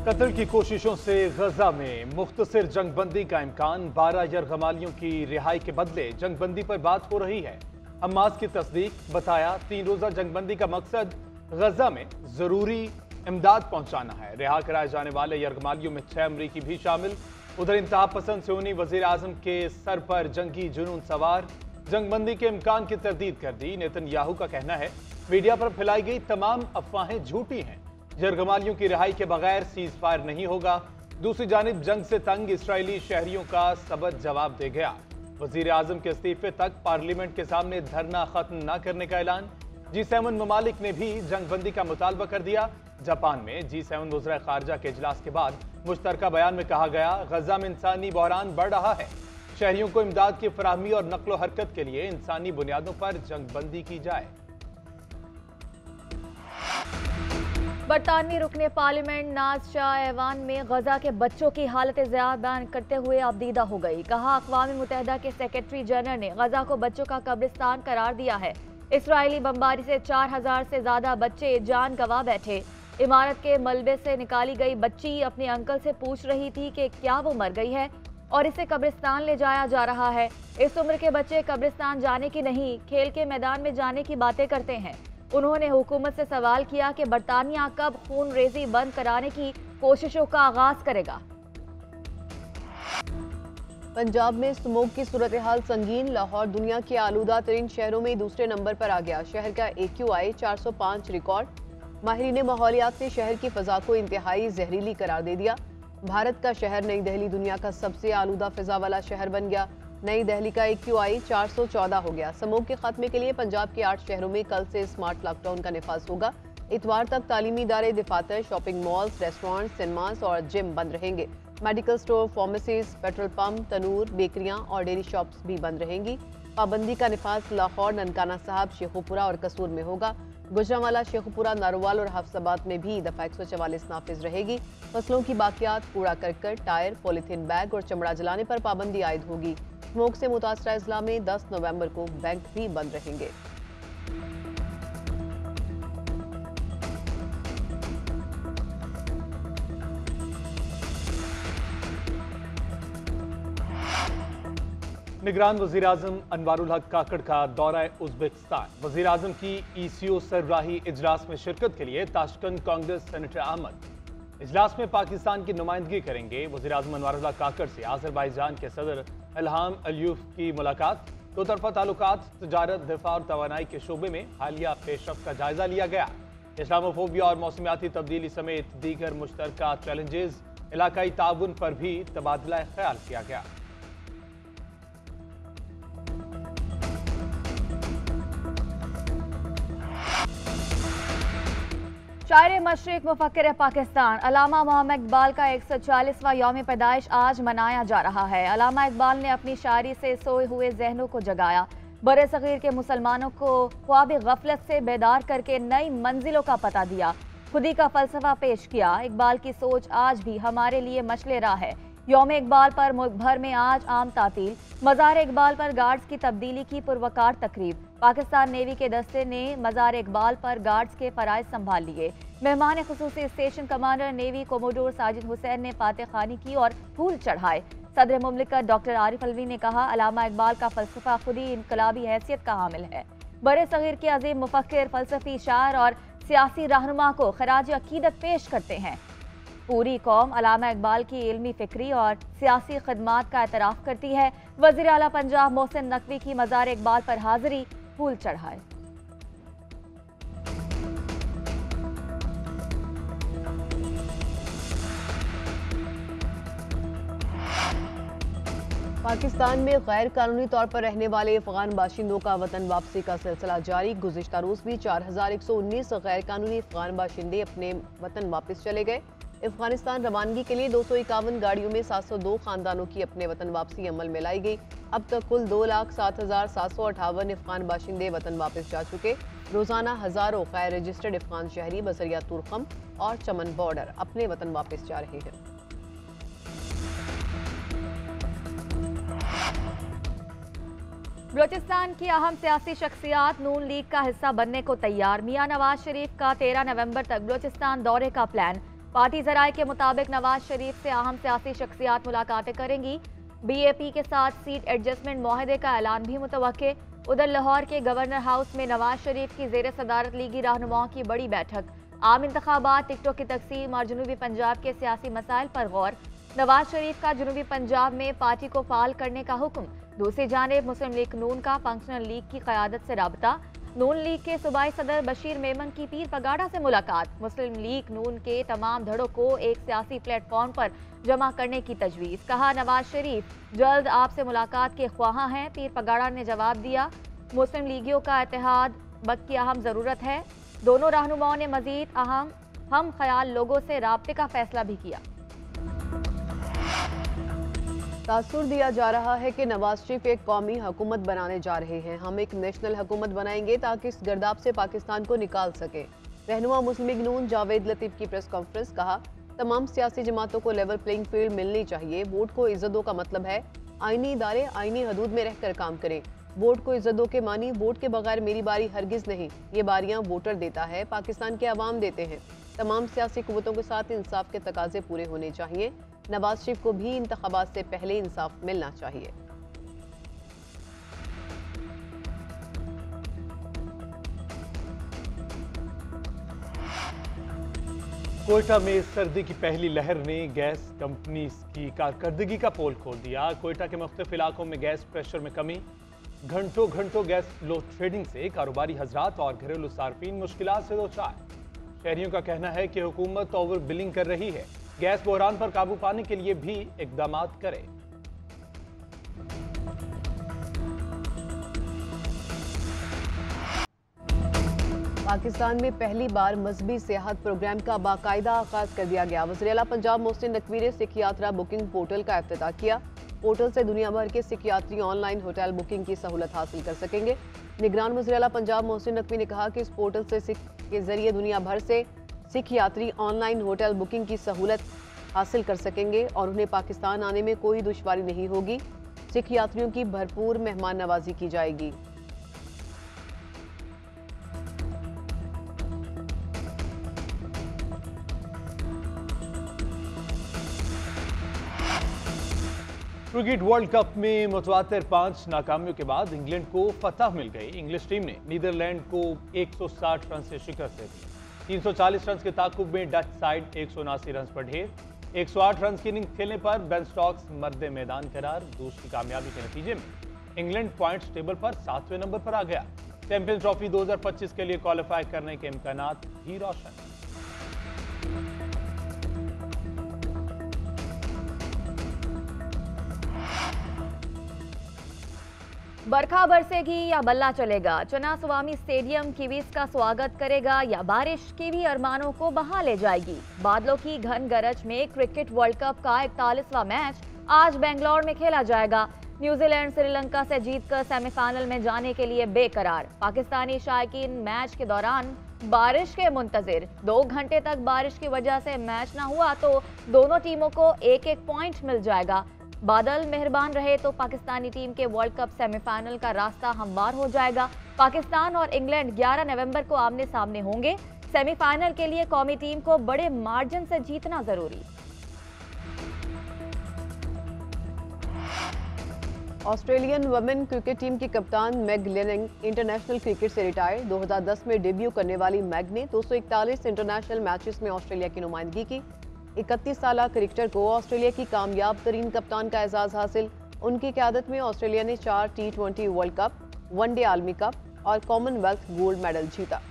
कत्ल की कोशिशों से गजा में मुख्तसर जंगबंदी का इम्कान। 12 यरगमालियों की रिहाई के बदले जंगबंदी पर बात हो रही है। हमास की तस्दीक। बताया 3 रोजा जंगबंदी का मकसद गजा में जरूरी इमदाद पहुंचाना है। रिहा कराए जाने वाले यरगमालियों में 6 अमरीकी भी शामिल। उधर इंतहा पसंद सुन्नी वजीर आजम के सर पर जंगी जुनून सवार। जंगबंदी के इम्कान की तरदीद कर दी। नेतन्याहू का कहना है मीडिया पर फैलाई गई तमाम अफवाहें झूठी हैं। यरगमालियों की रिहाई के बगैर सीज फायर नहीं होगा। दूसरी जानिब जंग से तंग इसराइली शहरियों का सबक जवाब दे गया। वजीर आजम के इस्तीफे तक पार्लियामेंट के सामने धरना खत्म न करने का ऐलान। G7 ममालिक ने भी जंगबंदी का मुतालबा कर दिया। जापान में G7 वज़ीर खारजा के इजलास के बाद मुश्तरका बयान में कहा गया गजा में इंसानी बहरान बढ़ रहा है। शहरियों को इमदाद की फराहमी और नक्लो हरकत के लिए इंसानी बुनियादों पर जंगबंदी की जाए। बरतानवी रुकने पार्लियामेंट नाज शाह ऐवान में गजा के बच्चों की हालत ज़ियाद बयान करते हुए अबदीदा हो गई। कहा अक़वाम मुत्तहिदा के सेक्रेटरी जनरल ने गजा को बच्चों का कब्रिस्तान करार दिया है। इसराइली बमबारी से 4000 से ज्यादा बच्चे जान गंवा बैठे। इमारत के मलबे से निकाली गई बच्ची अपने अंकल से पूछ रही थी कि क्या वो मर गई है और इसे कब्रिस्तान ले जाया जा रहा है। इस उम्र के बच्चे कब्रिस्तान जाने की नहीं, खेल के मैदान में जाने की बातें करते हैं। उन्होंने हुकूमत से सवाल किया कि बरतानिया कब खून रेजी बंद कराने की कोशिशों का आगाज करेगा। पंजाब में स्मोक की सूरत हाल संगीन। लाहौर दुनिया के आलूदा तरीन शहरों में दूसरे नंबर पर आ गया। शहर का AQI 405 रिकॉर्ड। माहिरीन माहौलियात ने शहर की फजा को इंतहाई जहरीली करार दे दिया। भारत का शहर नई दिल्ली दुनिया का सबसे आलूदा फिजा वाला शहर बन गया। नई दिल्ली का AQI 414 हो गया। स्मोक के खात्मे के लिए पंजाब के 8 शहरों में कल से स्मार्ट लॉकडाउन का निफाज होगा। इतवार तक तालीमी इदारे, दफातर, शॉपिंग मॉल्स, रेस्टोरेंट, सिनेमास और जिम बंद रहेंगे। Medical store, pharmacies, petrol pump, तनूर, बेकरियां और डेयरी शॉप्स भी बंद रहेंगी। पाबंदी का निफाज लाहौर, ननकाना साहब, शेखुपुरा और कसूर में होगा। गुजरांवाला, शेखुपुरा, नारोवाल और हफ्साबाद में भी दफा 144 नाफिज रहेगी। फसलों की बाकियात, कूड़ा करकट, टायर, पॉलीथीन बैग और चमड़ा जलाने पर पाबंदी आयद होगी। स्मोक से मुतासरा अजला में 10 नवंबर को बैंक भी बंद रहेंगे। निगरान वजीर आजम अनवारुल हक काकड़ का दौरा उज़्बेकिस्तान। वजीर आजम की ECO सरबराही इजलास में शिरकत के लिए ताशकंद कांग्रेस सेनेटर अहमद इजलास में पाकिस्तान की नुमाइंदगी करेंगे। वजीर आजम अनवारुल हक काकड़ से आज़रबाईजान के सदर इल्हाम अलियूफ की मुलाकात। दो तरफा ताल्लुकात, तजारत, दिफा और तवानाई के शोबे में हालिया पेशरफ्त का जायजा लिया गया। इस्लामोफोबिया और मौसमियाती तब्दीली समेत दीगर मुश्तरका चैलेंजेस, इलाकाई ताउन पर भी तबादला ख्याल किया गया। शायर मशरिक मुफक्किर पाकिस्तान अलामा मोहम्मद इकबाल का 140वां यौम पैदाइश आज मनाया जा रहा है। अलामा इकबाल ने अपनी शायरी से सोए हुए जहनों को जगाया। बड़े सगीर के मुसलमानों को ख्वाब गफलत से बेदार करके नई मंजिलों का पता दिया। खुदी का फलसफा पेश किया। इकबाल की सोच आज भी हमारे लिए मशले राह है। यौम इकबाल पर मुल्क भर में आज आम तातील। मज़ार इकबाल पर गार्ड्स की तब्दीली की पुरवकार तकरीब। पाकिस्तान नेवी के दस्ते ने मज़ार इकबाल पर गार्ड्स के फराइज संभाल लिए। मेहमान खुसूसी station commander navy commodore Sajid Hussain ने फातह खानी की और फूल चढ़ाए। सदर मुमलिकत डॉक्टर आरिफ अलवी ने कहा अलामा इकबाल का फलसफा खुद ही इनकलाबी हैसियत का हामिल है। बड़े सगीर के अजीम मुफक्किर, फलसफी, शायर और सियासी रहनुमा को खराज अकीदत पेश करते हैं। पूरी कौम अलामा इकबाल की इल्मी, फिक्री और सियासी खदमात का एतराफ़ करती है। वज़ीर आला पंजाब मोहसिन नकवी की मज़ार इकबाल पर हाजिरी, फूल चढ़ाए। पाकिस्तान में गैर कानूनी तौर पर रहने वाले अफगान बाशिंदों का वतन वापसी का सिलसिला जारी। गुज़िश्ता रोज़ भी 4119 गैर कानूनी अफगान बाशिंदे अपने वतन वापस चले गए। अफगानिस्तान रवानगी के लिए 251 गाड़ियों में 702 खानदानों की अपने वतन वापसी अमल में लाई गई। अब तक कुल 2,07,758 अफगान बाशिंदे वतन वापस जा चुके। रोजाना हजारों गैर रजिस्टर्ड अफगान शहरी बसरिया तुरखम और चमन बॉर्डर अपने वतन वापस जा रहे हैं। बलूचिस्तान की अहम सियासी शख्सियात नून लीग का हिस्सा बनने को तैयार। मियां नवाज शरीफ का 13 नवंबर तक बलूचिस्तान दौरे का प्लान। पार्टी जराये के मुताबिक नवाज शरीफ से अहम सियासी शख्सियात मुलाकातें करेंगी। BAP के साथ सीट एडजस्टमेंट मुआहदे का ऐलान भी मुतवक्के। उधर लाहौर के गवर्नर हाउस में नवाज शरीफ की जेर सदारत लीगी रहनुमाओं की बड़ी बैठक। आम इंतखाबात, टिकटों की तकसीम और जनूबी पंजाब के सियासी मसाइल पर गौर। नवाज शरीफ का जनूबी पंजाब में पार्टी को फाल करने का हुक्म। दूसरी जानिब मुस्लिम लीग नून का फंक्शनल लीग की क़यादत से राबता। नून लीग के सूबाई सदर बशीर मेमन की पीर पगाड़ा से मुलाकात। मुस्लिम लीग नून के तमाम धड़ों को एक सियासी प्लेटफॉर्म पर जमा करने की तजवीज़। कहा, नवाज शरीफ जल्द आपसे मुलाकात के ख्वाहां हैं। पीर पगाड़ा ने जवाब दिया, मुस्लिम लीगियों का इत्तेहाद वक्त की अहम ज़रूरत है। दोनों रहनुमाओं ने मजीद अहम हम ख्याल लोगों से राब्ते का फैसला भी किया। तासुर दिया जा रहा है कि नवाज शरीफ एक कौमी हुकूमत बनाने जा रहे हैं। हम एक नेशनल हुकूमत बनाएंगे ताकि इस गर्दाब से पाकिस्तान को निकाल सके। रहनुमा मुस्लिम लीग नून जावेद लतीफ की प्रेस कॉन्फ्रेंस। कहा, तमाम सियासी जमातों को लेवल प्लेइंग फील्ड मिलनी चाहिए। वोट को इज्जत दो का मतलब है आईनी इदारे आईनी हदूद में रहकर काम करें। वोट को इज्जत दो के मानी वोट के बगैर मेरी बारी हरगिज नहीं, ये बारियां वोटर देता है, पाकिस्तान के अवाम देते हैं। तमाम सियासी कुव्वतों के साथ इंसाफ के तकाजे पूरे होने चाहिए। नवाज शरीफ को भी इंतखाबात से पहले इंसाफ मिलना चाहिए। कोयटा में सर्दी की पहली लहर ने गैस कंपनी की कारकर्दगी का पोल खोल दिया। कोयटा के मुख्तलिफ इलाकों में गैस प्रेशर में कमी। घंटों घंटों गैस लोड शेडिंग से कारोबारी हजरात और घरेलू सार्फिन मुश्किलात से दो चार। शहरियों का कहना है कि हुकूमत ओवर बिलिंग कर रही है। गैस बहरान पर काबू पाने के लिए भी इकदाम करे। पाकिस्तान में पहली बार मजहबी सियाहत प्रोग्राम का बाकायदा आगाज कर दिया गया। वज़ीर आला पंजाब मोहसिन नकवी ने सिख यात्रा बुकिंग पोर्टल का इफ्तिताह किया। पोर्टल से दुनिया भर के सिख यात्री ऑनलाइन होटल बुकिंग की सहूलत हासिल कर सकेंगे। निगरान वज़ीर आला पंजाब मोहसिन नकवी ने कहा कि इस पोर्टल से सिख के जरिए दुनिया भर से सिख यात्री ऑनलाइन होटल बुकिंग की सहूलत हासिल कर सकेंगे और उन्हें पाकिस्तान आने में कोई दुश्वारी नहीं होगी। सिख यात्रियों की भरपूर मेहमान नवाजी की जाएगी। क्रिकेट वर्ल्ड कप में मुतवातिर 5 नाकामियों के बाद इंग्लैंड को फतह मिल गई। इंग्लिश टीम ने नीदरलैंड को 160 रन से शिकस्त दी। 340 रन के ताकुब में डच साइड 179 रन पर ढेर। 108 रन की इनिंग्स खेलने पर बेन स्टोक्स मर्दे मैदान करार। दूसरी कामयाबी के नतीजे में इंग्लैंड पॉइंट्स टेबल पर 7वें नंबर पर आ गया। चैंपियंस ट्रॉफी 2025 के लिए क्वालिफाई करने के इम्कानात भी रोशन। बरखा बरसेगी या बल्ला चलेगा, चना स्वामी स्टेडियम कीवीज का स्वागत करेगा या बारिश कीवी अरमानों को बहा ले जाएगी। बादलों की घन गरज में क्रिकेट वर्ल्ड कप का 41वां मैच आज बेंगलोर में खेला जाएगा। न्यूजीलैंड श्रीलंका से जीतकर सेमीफाइनल में जाने के लिए बेकरार। पाकिस्तानी शायकीन मैच के दौरान बारिश के मुंतजिर। 2 घंटे तक बारिश की वजह से मैच ना हुआ तो दोनों टीमों को एक पॉइंट मिल जाएगा। बादल मेहरबान रहे तो पाकिस्तानी टीम के वर्ल्ड कप सेमीफाइनल का रास्ता हमवार हो जाएगा। पाकिस्तान और इंग्लैंड 11 नवंबर को आमने सामने होंगे। सेमीफाइनल के लिए कौमी टीम को बड़े मार्जिन से जीतना जरूरी। ऑस्ट्रेलियन वुमेन क्रिकेट टीम की कप्तान मैग लेनिंग इंटरनेशनल क्रिकेट से रिटायर। 2010 में डेब्यू करने वाली मैग ने 241 इंटरनेशनल मैचेस में ऑस्ट्रेलिया की नुमाइंदगी की। 31 साल क्रिकेटर को ऑस्ट्रेलिया की कामयाब तरीन कप्तान का एजाज हासिल। उनकी क़यादत में ऑस्ट्रेलिया ने 4 T20 वर्ल्ड कप, वनडे आलमी कप और कॉमनवेल्थ गोल्ड मेडल जीता।